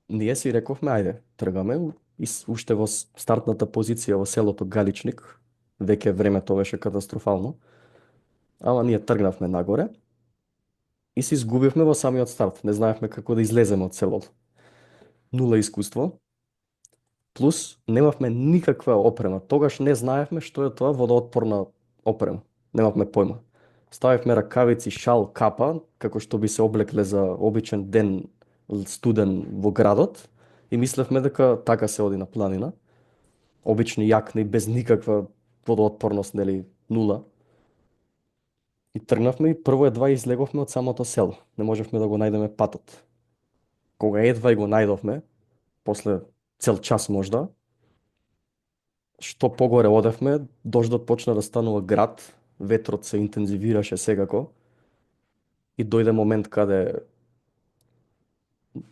ние си рековме, ајде, тргаме и уште во стартната позиција во селото Галичник, веќе времето беше катастрофално, ама ние тргнавме нагоре и се изгубивме во самиот старт. Не знаевме како да излеземе од селото. Нула искуство, плюс немавме никаква опрема. Тогаш не знаевме што е тоа водоотпорна опрема. Немавме појма. Ставивме ракавици, шал, капа, како што би се облекле за обичен ден студен во градот и мислевме дека така се оди на планина. Обични јакни без никаква водоотпорност, нели, нула. И тргнавме и прво едва излеговме од самото село. Не можевме да го најдеме патот. Кога едва и го најдовме, после цел час можда, што погоре одевме, дождот почна да станува град, ветрот се интензивираше секако и дојде момент каде